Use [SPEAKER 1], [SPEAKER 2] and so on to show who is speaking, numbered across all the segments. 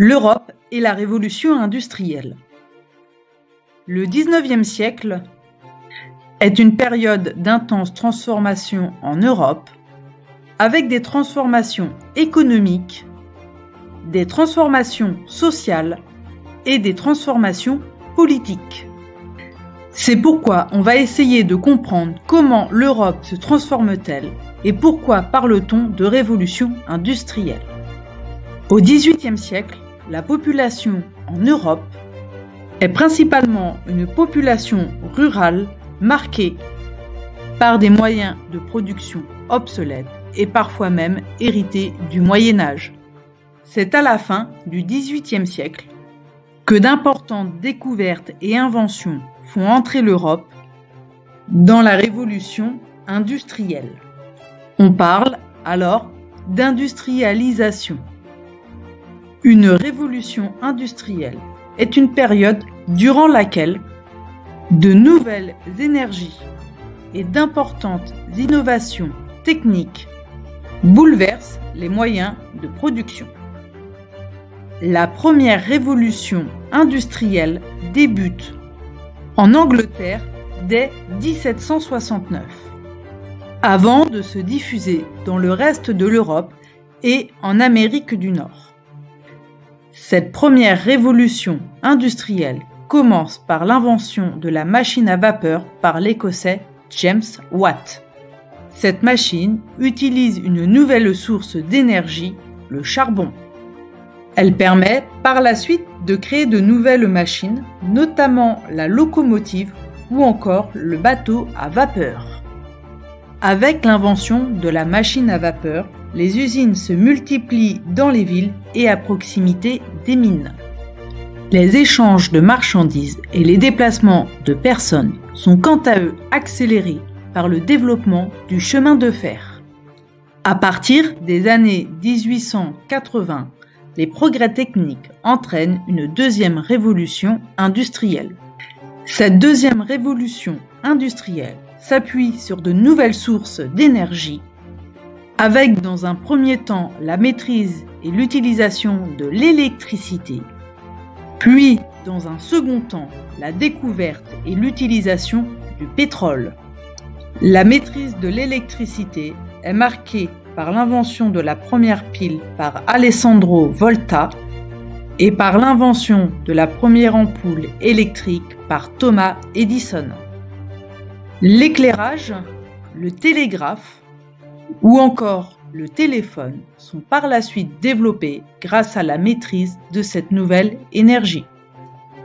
[SPEAKER 1] L'Europe et la révolution industrielle. Le XIXe siècle est une période d'intense transformation en Europe, avec des transformations économiques, des transformations sociales et des transformations politiques. C'est pourquoi on va essayer de comprendre comment l'Europe se transforme-t-elle et pourquoi parle-t-on de révolution industrielle. Au XVIIIe siècle, la population en Europe est principalement une population rurale marquée par des moyens de production obsolètes et parfois même hérités du Moyen Âge. C'est à la fin du XVIIIe siècle que d'importantes découvertes et inventions font entrer l'Europe dans la révolution industrielle. On parle alors d'industrialisation. Une révolution industrielle est une période durant laquelle de nouvelles énergies et d'importantes innovations techniques bouleversent les moyens de production. La première révolution industrielle débute en Angleterre dès 1769, avant de se diffuser dans le reste de l'Europe et en Amérique du Nord. Cette première révolution industrielle commence par l'invention de la machine à vapeur par l'Écossais James Watt. Cette machine utilise une nouvelle source d'énergie, le charbon. Elle permet par la suite de créer de nouvelles machines, notamment la locomotive ou encore le bateau à vapeur. Avec l'invention de la machine à vapeur, les usines se multiplient dans les villes et à proximité des mines. Les échanges de marchandises et les déplacements de personnes sont quant à eux accélérés par le développement du chemin de fer. À partir des années 1880, les progrès techniques entraînent une deuxième révolution industrielle. Cette deuxième révolution industrielle s'appuie sur de nouvelles sources d'énergie, avec dans un premier temps la maîtrise et l'utilisation de l'électricité, puis dans un second temps la découverte et l'utilisation du pétrole. La maîtrise de l'électricité est marquée par l'invention de la première pile par Alessandro Volta et par l'invention de la première ampoule électrique par Thomas Edison. L'éclairage, le télégraphe ou encore le téléphone sont par la suite développés grâce à la maîtrise de cette nouvelle énergie.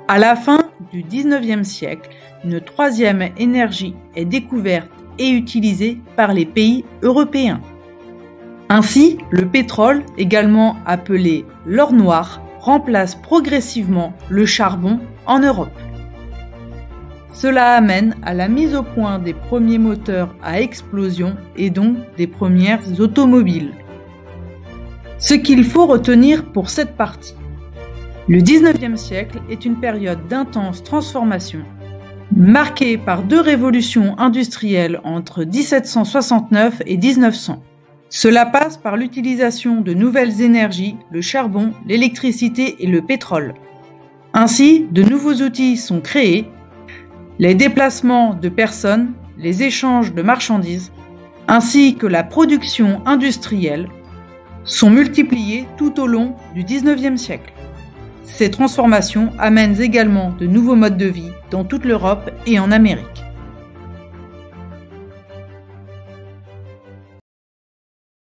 [SPEAKER 1] À la fin du XIXe siècle, une troisième énergie est découverte et utilisée par les pays européens. Ainsi, le pétrole, également appelé l'or noir, remplace progressivement le charbon en Europe. Cela amène à la mise au point des premiers moteurs à explosion et donc des premières automobiles. Ce qu'il faut retenir pour cette partie. Le XIXe siècle est une période d'intense transformation, marquée par deux révolutions industrielles entre 1769 et 1900. Cela passe par l'utilisation de nouvelles énergies, le charbon, l'électricité et le pétrole. Ainsi, de nouveaux outils sont créés. Les déplacements de personnes, les échanges de marchandises, ainsi que la production industrielle sont multipliés tout au long du XIXe siècle. Ces transformations amènent également de nouveaux modes de vie dans toute l'Europe et en Amérique.